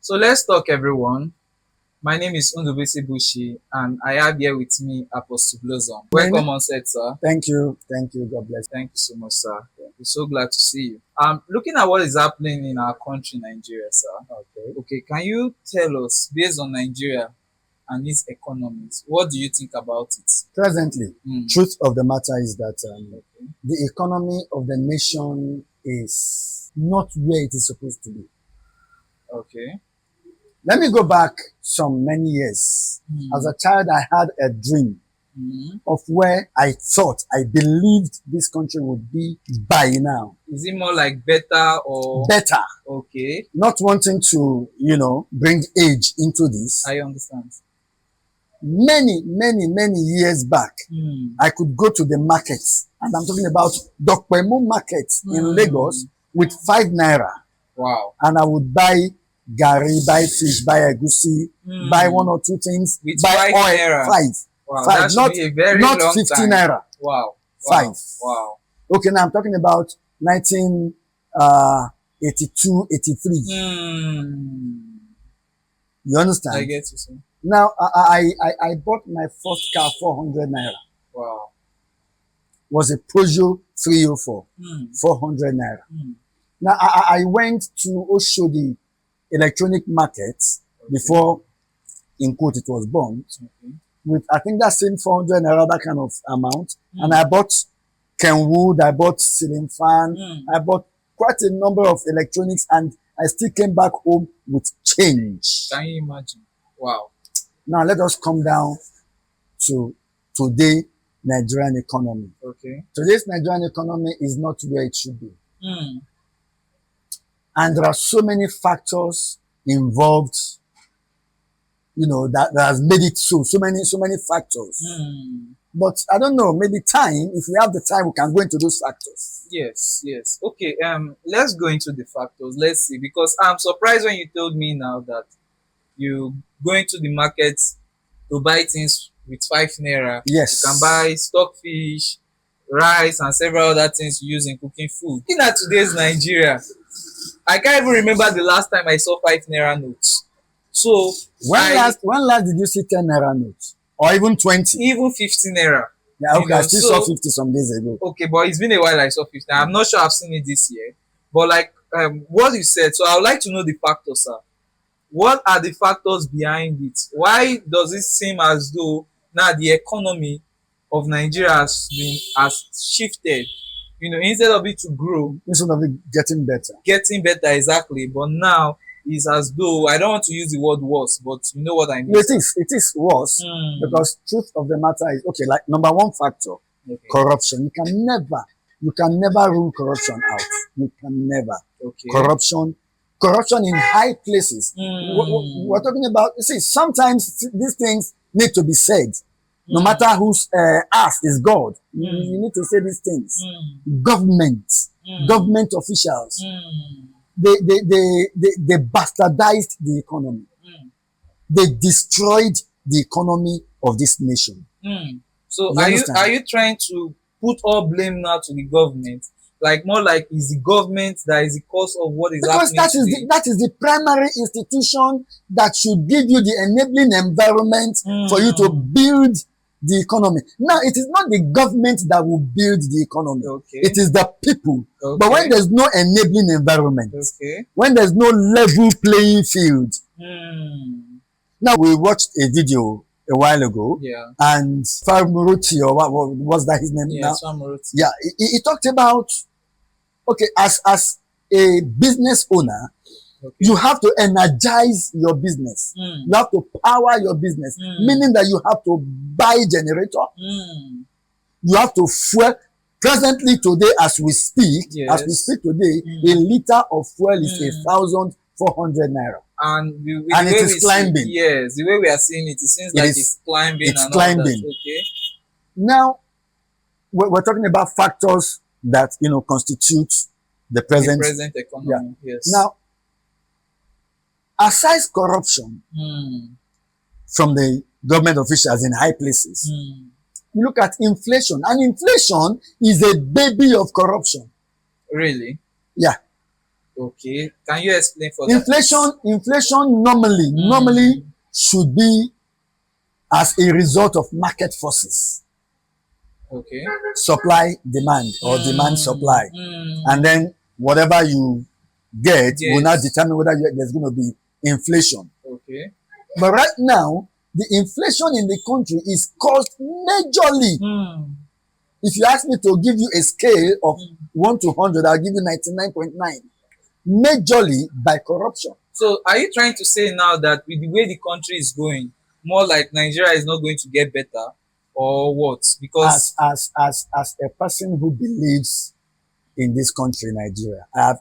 So let's talk, everyone. My name is Undubisi Bushi, and I have here with me Apostle Blossom. Welcome on set, sir. Thank you. Thank you. God bless. Thank you so much, sir. We're so glad to see you. Looking at what is happening in our country, Nigeria, sir. Okay, can you tell us, based on Nigeria and its economies, what do you think about it? Presently, Mm. truth of the matter is that the economy of the nation is not where it is supposed to be. Okay. Let me go back some many years. As a child, I had a dream of where I thought, I believed this country would be by now. Is it more like better or Better. okay? Not wanting to, bring age into this. I understand. Many years back, I could go to the markets, and I'm talking about Dokpemu market in Lagos with 5 naira. Wow. And I would buy gari, buy fish, buy egusi, buy one or two things, With buy 5 oil, naira. 5. Wow, 5, that should be a very not long 50 time. naira. Wow. 5. Wow. Okay, now I'm talking about 1982, 83. You understand? I get you, sir. Now, I bought my first car 400 naira. Wow. Was a Peugeot 304, 400 naira. Now, I went to Oshodi electronic market before, in quote, it was born, with, I think, that same 400 naira, that kind of amount. And I bought Kenwood, I bought ceiling fan, I bought quite a number of electronics, and I still came back home with change. Can you imagine? Wow. Now, let us come down to today Nigerian economy. Okay. Today's Nigerian economy is not where it should be. And there are so many factors involved, that has made it so many factors. But I don't know, maybe time, if we have the time, we can go into those factors. Yes. Okay, let's go into the factors. Let's see, because I'm surprised when you told me now that you go into the market to buy things with 5 naira. Yes. You can buy stockfish, rice, and several other things you use in cooking food. Looking at today's Nigeria, I can't even remember the last time I saw 5 naira notes. So when last did you see 10 naira notes? Or even 20? Even 50 naira. Yeah, okay, I still saw 50 some days ago. Okay, but it's been a while I saw 50. I'm not sure I've seen it this year. But like what you said, so I would like to know the factors, sir. What are the factors behind it? Why does it seem as though now the economy of Nigeria has shifted? Instead of it to grow, instead of it getting better, exactly. But now it's as though, I don't want to use the word worse, but you know what I mean. It is worse because truth of the matter is, okay, like number one factor, corruption. You can never rule corruption out. You can never. Okay. Corruption in high places. We're talking about, see, sometimes these things need to be said. No matter whose ass is God, you need to say these things. Government officials, they bastardized the economy. They destroyed the economy of this nation. So are you trying to put all blame now to the government? Like more like is the government that is the cause of what is happening? Because that is the primary institution that should give you the enabling environment for you to build the economy. Now, it is not the government that will build the economy. Okay. It is the people. Okay. But when there's no enabling environment, when there's no level playing field. Now, we watched a video a while ago, and Farmuruti, or what was that his name now? Farmuruti. Yeah, he talked about, okay, as a business owner, you have to energize your business. You have to power your business, meaning that you have to buy generator. You have to fuel. Presently today, as we speak today, a liter of fuel is 1,400 naira. And it is climbing. Yes, the way we are seeing it, it seems like it's climbing. It's climbing. All that. Okay. Now, we're talking about factors that constitute the present economy. Yeah. Yes. Now, aside corruption from the government officials in high places, you look at inflation, and inflation is a baby of corruption. Really? Yeah. Okay. Can you explain for that? Inflation normally should be as a result of market forces, Okay. supply demand or demand supply, and Mm. then whatever you get will not Yes. determine whether there's going to be inflation. Okay. But right now, the inflation in the country is caused majorly. Mm. If you ask me to give you a scale of 1 to 100, I'll give you 99.9. Majorly by corruption. So are you trying to say now that with the way the country is going, more like Nigeria is not going to get better, or what? Because As a person who believes in this country, Nigeria, I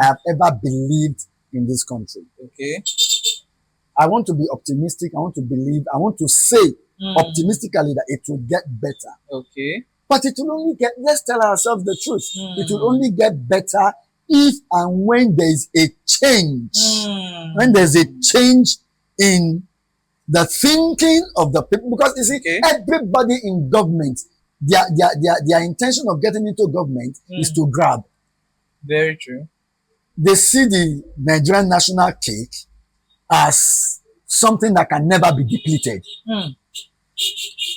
have ever believed in this country. okay. I want to be optimistic. I want to believe. I want to say optimistically that it will get better. Okay. But it will only get, let's tell ourselves the truth. It will Mm. only get better if and when there is a change. Mm. When there's a change in the thinking of the people. Because you see, Okay. everybody in government, their intention of getting into government is to grab. Very true. They see the Nigerian national cake as something that can never be depleted. Mm.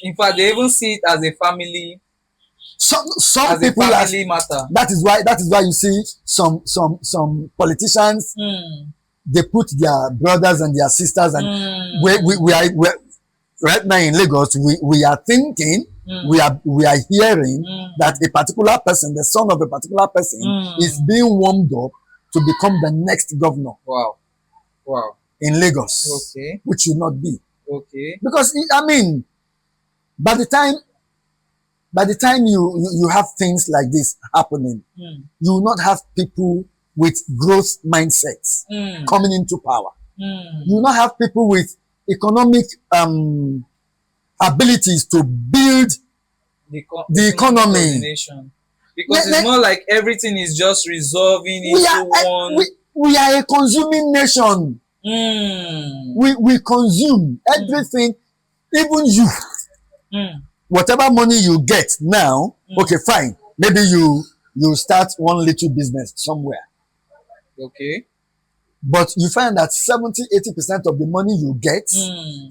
In fact, they even see it as a family, Some as a people family matter. that is why you see some politicians, they put their brothers and their sisters, and we are right now in Lagos, we are thinking, we are hearing that a particular person, the son of a particular person, is being warmed up to become the next governor Wow. Wow. in Lagos, Okay. which should not be. Okay. Because I mean, by the time you have things like this happening, you will not have people with growth mindsets coming into power. You will not have people with economic abilities to build the economy. Of the nation. Because it's more like everything is just resolving into one. We are a consuming nation. We consume everything, even you. Whatever money you get now, okay, fine. Maybe you start one little business somewhere. Okay. But you find that 70-80% of the money you get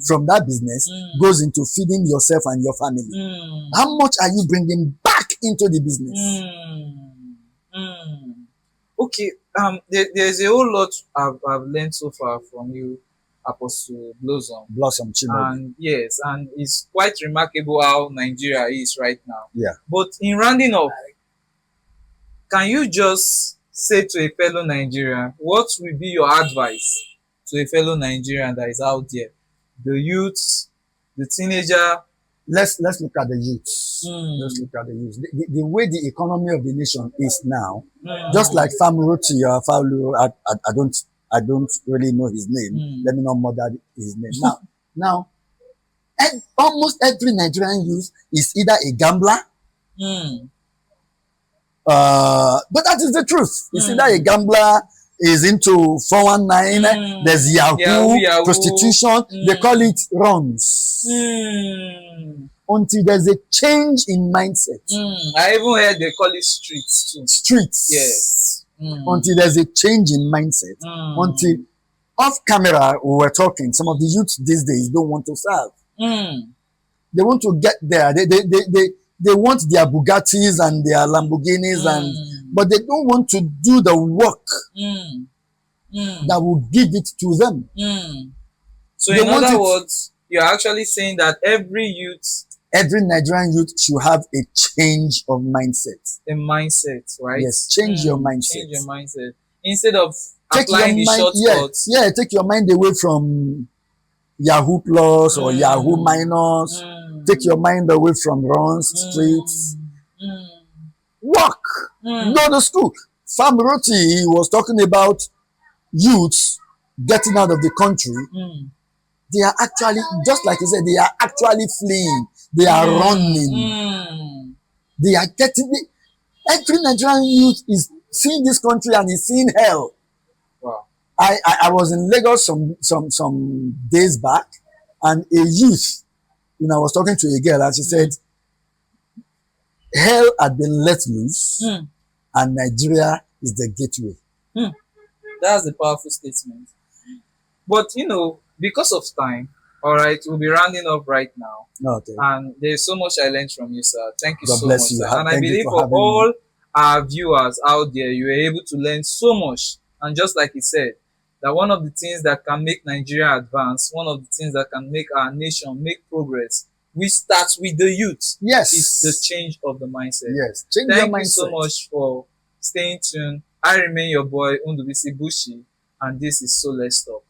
from that business goes into feeding yourself and your family. How much are you bringing back into the business? Okay. There's a whole lot I've learned so far from you, Apostle Blossom Chimaobi. And yes, and it's quite remarkable how Nigeria is right now. Yeah. But in rounding off, can you just say to a fellow Nigerian, what will be your advice to a fellow Nigerian that is out there? The youths, the teenager. Let's look at the youths. Let's look at the youths. The way the economy of the nation is now, just like Famuroti or Faulu, I don't really know his name. Let me not murder his name. Now, almost every Nigerian youth is either a gambler, but that is the truth. It's either a gambler, is into 419, there's Yahoo, prostitution, they call it runs. Until there's a change in mindset. I even heard they call it streets too. Streets. Yes. Until there's a change in mindset. Until off camera we were talking, some of the youths these days don't want to serve. They want to get there. They want their Bugattis and their Lamborghinis, but they don't want to do the work that will give it to them. So in other words, you're actually saying that every Nigerian youth should have a change of mindset. A mindset, right? Yes, change your mindset. Change your mindset. Instead of applying the shortcuts. Yeah, take your mind away from Yahoo Plus or Yahoo Minus. Take your mind away from runs, streets. Work. Go to school. Famuroti was talking about youths getting out of the country. They are actually, just like he said, they are actually fleeing. They are running. They are getting. Every Nigerian youth is seeing this country and is seeing hell. Wow. I was in Lagos some days back, and a youth, I was talking to a girl, and she said, hell had been let loose, and Nigeria is the gateway. Hmm, that's a powerful statement. But because of time, all right, we'll be rounding up right now. Okay. And there's so much I learned from you, sir. Thank you God so bless much, you. sir. And I Thank you believe for for having me. all our viewers out there, you were able to learn so much. And just like he said, that one of the things that can make Nigeria advance, one of the things that can make our nation make progress, which starts with the youth, is the Yes. change of the mindset. Yes. Change your Thank you so mindset. much for staying tuned. I remain your boy, Undubisi Bushi, and this is So Let's Talk.